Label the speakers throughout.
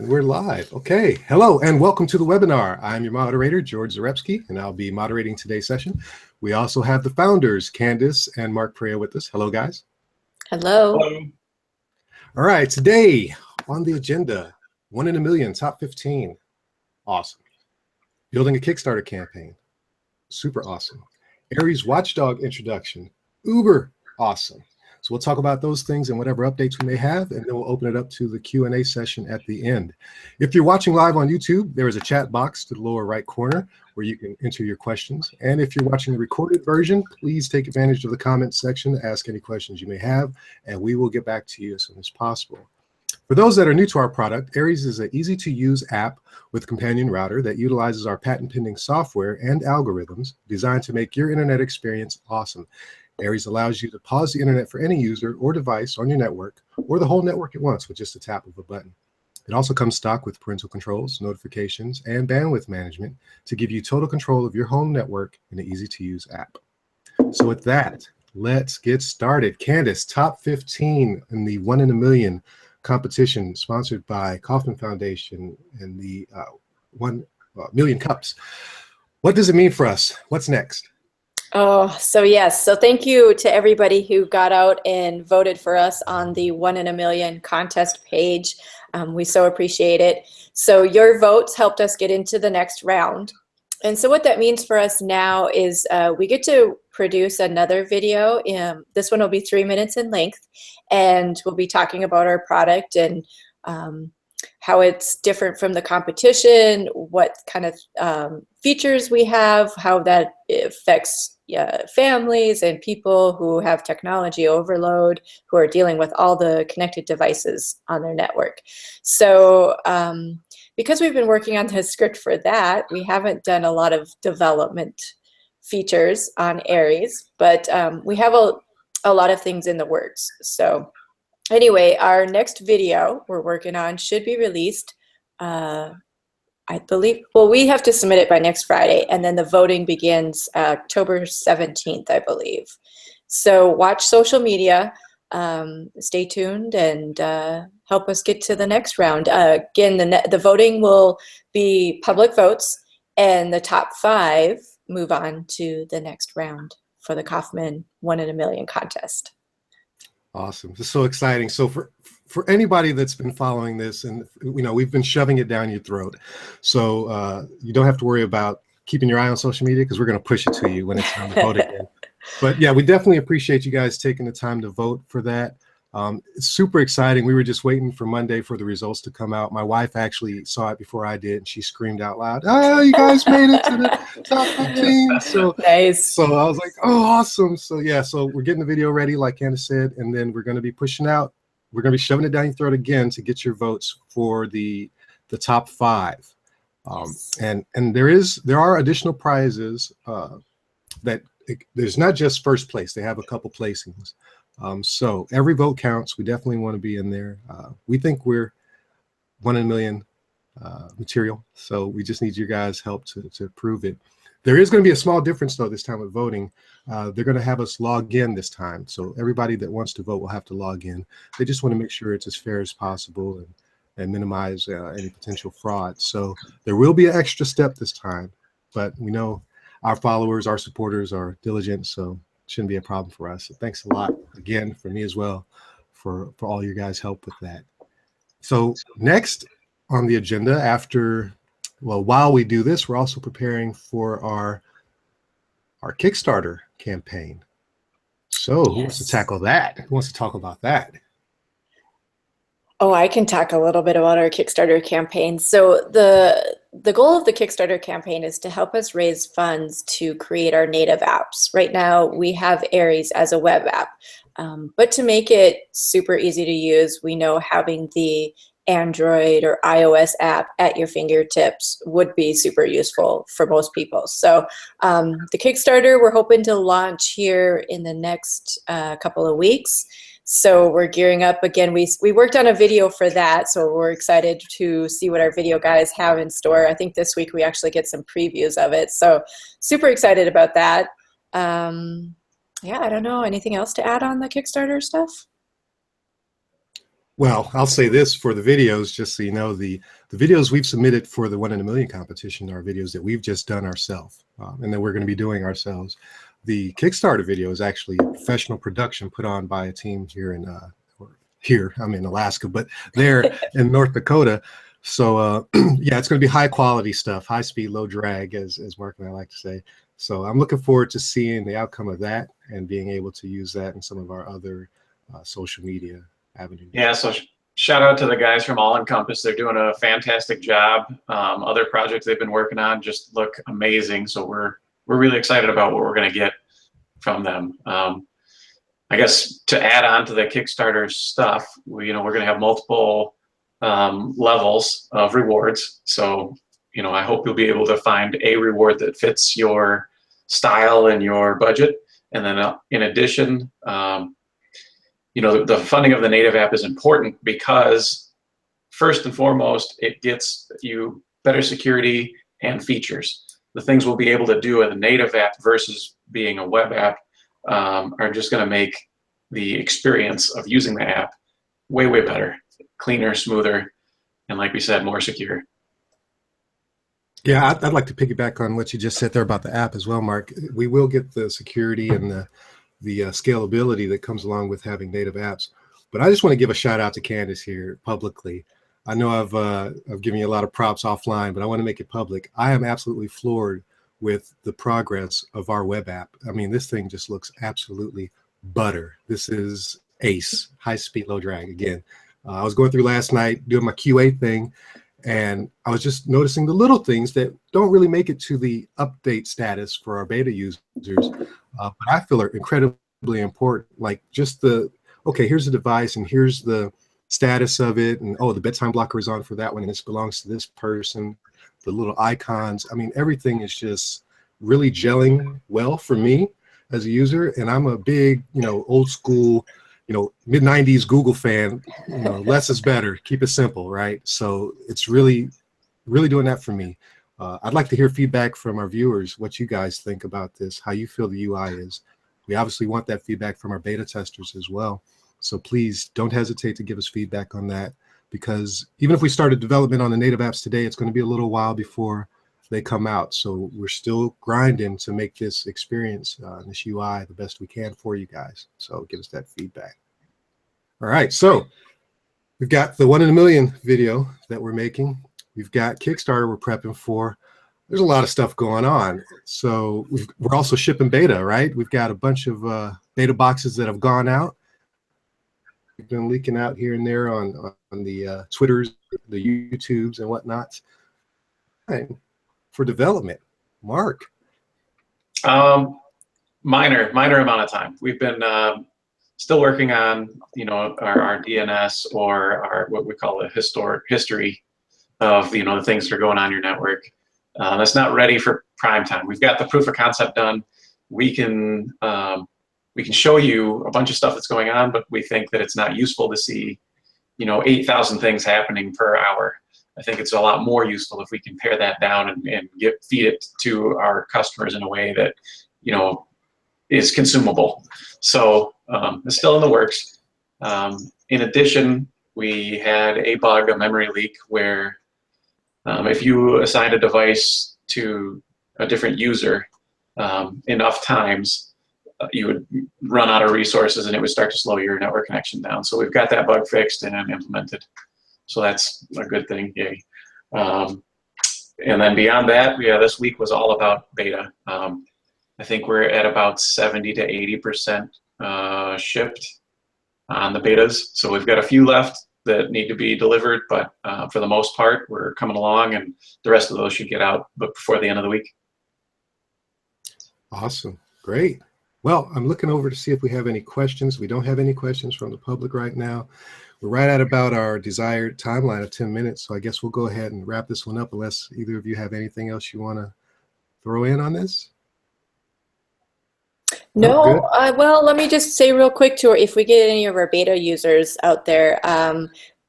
Speaker 1: And we're live. Okay. Hello and welcome to the webinar. I'm your moderator, George Zarepski, and I'll be moderating today's session. We also have the founders, Candice and Mark Perea, with us. Hello, guys.
Speaker 2: Hello.
Speaker 1: Hello. All right. Today on the agenda, 1 in a million, top 15. Awesome. Building a Kickstarter campaign. Super awesome. Aries Watchdog introduction. Uber awesome. So we'll talk about those things and whatever updates we may have, and then we'll open it up to the Q&A session at the end. If you're watching live on YouTube, there is a chat box to the lower right corner where you can enter your questions. And if you're watching the recorded version, please take advantage of the comments section to ask any questions you may have, and we will get back to you as soon as possible. For those that are new to our product, Aries is an easy-to-use app with companion router that utilizes our patent-pending software and algorithms designed to make your internet experience awesome. Aries allows you to pause the internet for any user or device on your network or the whole network at once with just a tap of a button. It also comes stock with parental controls, notifications, and bandwidth management to give you total control of your home network in an easy-to-use app. So with that, let's get started. Candice, top 15 in the 1 in a million competition sponsored by Kauffman Foundation and the 1 million cups. What does it mean for us? What's next?
Speaker 2: Oh, so yes. So thank you to everybody who got out and voted for us on the 1 in a million contest page. We so appreciate it. So your votes helped us get into the next round. And so what that means for us now is we get to produce another video. This one will be 3 minutes in length, and we'll be talking about our product and how it's different from the competition, what kind of features we have, how that affects families and people who have technology overload, who are dealing with all the connected devices on their network. So because we've been working on the script for that, we haven't done a lot of development features on Aries, but we have a lot of things in the works. So anyway, our next video we're working on should be released, I believe, well, we have to submit it by next Friday, and then the voting begins October 17th, I believe. So watch social media, stay tuned, and help us get to the next round. Again, the voting will be public votes, and the top 5 move on to the next round for the Kauffman 1 in a million contest.
Speaker 1: Awesome. This is so exciting. So for anybody that's been following this, and we've been shoving it down your throat, so you don't have to worry about keeping your eye on social media because we're going to push it to you when it's time to vote again. But yeah, we definitely appreciate you guys taking the time to vote for that. It's super exciting. We were just waiting for Monday for the results to come out. My wife actually saw it before I did, and she screamed out loud, "Oh, you guys made it to the top 15." So
Speaker 2: nice.
Speaker 1: So I was like, "Oh, awesome." So yeah, so we're getting the video ready, like Candice said, and then we're going to be pushing out. We're going to be shoving it down your throat again to get your votes for the top 5. And there are additional prizes there's not just first place. They have a couple placings. So every vote counts. We definitely want to be in there. We think we're 1 in a million material. So we just need your guys' help to prove it. There is going to be a small difference, though, this time with voting. They're going to have us log in this time. So everybody that wants to vote will have to log in. They just want to make sure it's as fair as possible and minimize any potential fraud. So there will be an extra step this time. But we know our followers, our supporters are diligent, so it shouldn't be a problem for us. So thanks a lot, again, for me as well, for all your guys' help with that. So next on the agenda while we do this, we're also preparing for our Kickstarter campaign. So who wants to tackle that? Who wants to talk about that?
Speaker 2: Oh, I can talk a little bit about our Kickstarter campaign. So the goal of the Kickstarter campaign is to help us raise funds to create our native apps. Right now, we have Aries as a web app, but to make it super easy to use, we know having the Android or iOS app at your fingertips would be super useful for most people. So the Kickstarter, we're hoping to launch here in the next couple of weeks. So we're gearing up again. We worked on a video for that, so we're excited to see what our video guys have in store. I think this week we actually get some previews of it. So super excited about that. Yeah, I don't know. Anything else to add on the Kickstarter stuff?
Speaker 1: Well, I'll say this for the videos, just so you know, the videos we've submitted for the 1 in a Million competition are videos that we've just done ourselves, and that we're going to be doing ourselves. The Kickstarter video is actually a professional production put on by a team here in here, I'm in Alaska, but there in North Dakota. So yeah, it's going to be high quality stuff, high speed, low drag, as Mark and I like to say. So I'm looking forward to seeing the outcome of that and being able to use that in some of our other social media avenues.
Speaker 3: Yeah, so shout out to the guys from All Encompass. They're doing a fantastic job. Other projects they've been working on just look amazing. So we're really excited about what we're going to get from them. I guess to add on to the Kickstarter stuff, we're going to have multiple levels of rewards. So, I hope you'll be able to find a reward that fits your style and your budget. And then in addition, the funding of the native app is important because first and foremost, it gets you better security and features. The things we'll be able to do in a native app versus being a web app are just going to make the experience of using the app way, way better, cleaner, smoother, and like we said, more secure.
Speaker 1: Yeah, I'd like to piggyback on what you just said there about the app as well, Mark. We will get the security and the scalability that comes along with having native apps. But I just want to give a shout out to Candace here publicly. I know I've given you a lot of props offline, but I want to make it public. I am absolutely floored with the progress of our web app. I mean, this thing just looks absolutely butter. This is ace, high speed, low drag. Again, I was going through last night doing my QA thing, and I was just noticing the little things that don't really make it to the update status for our beta users, but I feel are incredibly important. Like just okay, here's the device and here's the status of it, and oh, the bedtime blocker is on for that one and this belongs to this person, the little icons. I mean, everything is just really gelling well for me as a user, and I'm a big, old school, mid-90s Google fan. Less is better, keep it simple, right? So it's really doing that for me. I'd like to hear feedback from our viewers, what you guys think about this, how you feel the UI is. We obviously want that feedback from our beta testers as well. So please don't hesitate to give us feedback on that, because even if we started development on the native apps today, it's going to be a little while before they come out. So we're still grinding to make this experience, this UI, the best we can for you guys. So give us that feedback. All right, so we've got the 1 in a Million video that we're making. We've got Kickstarter we're prepping for. There's a lot of stuff going on. So we're also shipping beta, right? We've got a bunch of beta boxes that have gone out. We've been leaking out here and there on the Twitters, the YouTubes and whatnot. Right. For development, Mark.
Speaker 3: Minor amount of time. We've been still working on, our DNS or our what we call the history of the things that are going on your network. That's not ready for prime time. We've got the proof of concept done. We can show you a bunch of stuff that's going on, but we think that it's not useful to see 8,000 things happening per hour. I think it's a lot more useful if we can pare that down and feed it to our customers in a way that is consumable. So it's still in the works. In addition, we had a bug, a memory leak, where if you assign a device to a different user enough times, you would run out of resources and it would start to slow your network connection down. So we've got that bug fixed and implemented. So that's a good thing, yay. And then beyond that, this week was all about beta. I think we're at about 70 to 80% shipped on the betas. So we've got a few left that need to be delivered, but for the most part, we're coming along, and the rest of those should get out before the end of the week.
Speaker 1: Awesome, great. Well, I'm looking over to see if we have any questions. We don't have any questions from the public right now. We're right at about our desired timeline of 10 minutes, so I guess we'll go ahead and wrap this one up unless either of you have anything else you want to throw in on this.
Speaker 2: No, well, let me just say real quick too, if we get any of our beta users out there,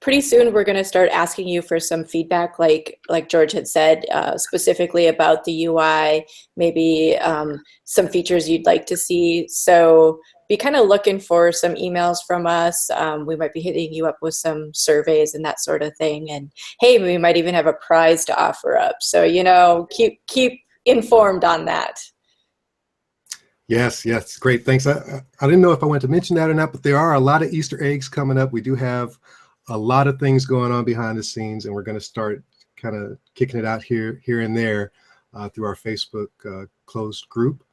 Speaker 2: pretty soon we're going to start asking you for some feedback, like George had said, specifically about the UI, maybe some features you'd like to see. So be kind of looking for some emails from us. We might be hitting you up with some surveys and that sort of thing. And hey, we might even have a prize to offer up. So, you know, keep informed on that.
Speaker 1: Yes, yes, great. Thanks. I didn't know if I wanted to mention that or not, but there are a lot of Easter eggs coming up. We do have a lot of things going on behind the scenes, and we're going to start kind of kicking it out here and there through our Facebook closed group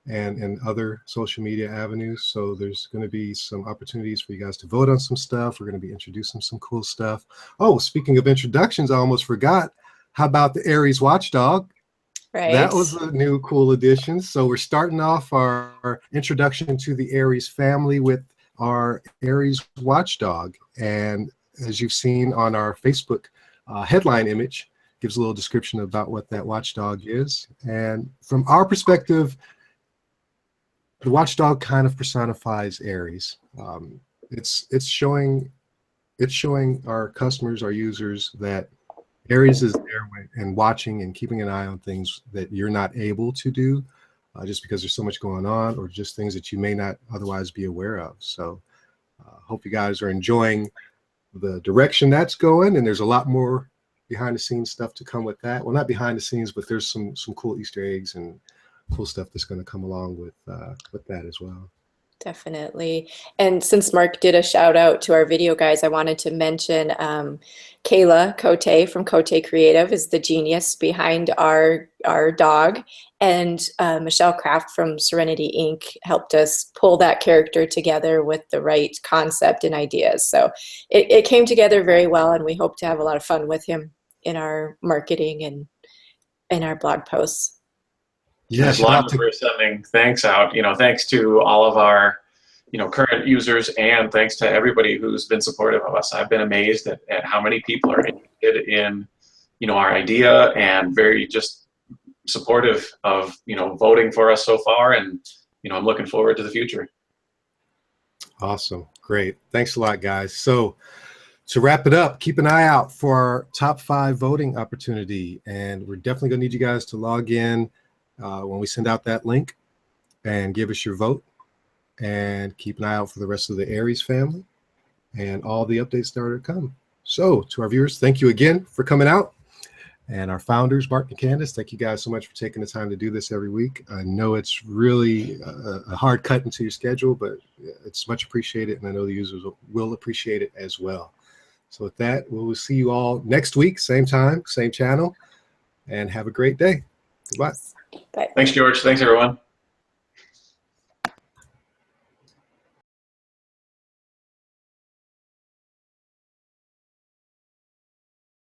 Speaker 1: and other social media avenues. So there's going to be some opportunities for you guys to vote on some stuff. We're going to be introducing some cool stuff. Oh, speaking of introductions, I almost forgot. How about the Aries Watchdog?
Speaker 2: Right.
Speaker 1: That was a new cool addition. So we're starting off our introduction to the Aries family with our Aries Watchdog. And as you've seen on our Facebook headline image, gives a little description about what that watchdog is. And from our perspective, the watchdog kind of personifies Aries. It's showing our customers, our users, that Aries is there and watching and keeping an eye on things that you're not able to do just because there's so much going on, or just things that you may not otherwise be aware of. So hope you guys are enjoying the direction that's going, and there's a lot more behind the scenes stuff to come with that. Well, not behind the scenes, but there's some cool Easter eggs and cool stuff that's going to come along with that as well.
Speaker 2: Definitely. And since Mark did a shout out to our video guys, I wanted to mention Kayla Cote from Cote Creative is the genius behind our dog. And Michelle Kraft from Serenity Inc. helped us pull that character together with the right concept and ideas. So it came together very well, and we hope to have a lot of fun with him in our marketing and in our blog posts.
Speaker 3: Yes, we're sending thanks out. You know, thanks to all of our, you know, current users, and thanks to everybody who's been supportive of us. I've been amazed at how many people are interested in, you know, our idea, and very just supportive of, you know, voting for us so far. And, you know, I'm looking forward to the future.
Speaker 1: Awesome. Great. Thanks a lot, guys. So to wrap it up, keep an eye out for our top 5 voting opportunity. And we're definitely going to need you guys to log in when we send out that link and give us your vote, and keep an eye out for the rest of the Aries family and all the updates that are to come. So to our viewers, thank you again for coming out. And our founders, Mark and Candace, thank you guys so much for taking the time to do this every week. I know it's really a hard cut into your schedule, but it's much appreciated, and I know the users will appreciate it as well. So with that, we'll see you all next week, same time, same channel, and have a great day. Goodbye.
Speaker 2: Bye.
Speaker 3: Thanks, George. Thanks, everyone.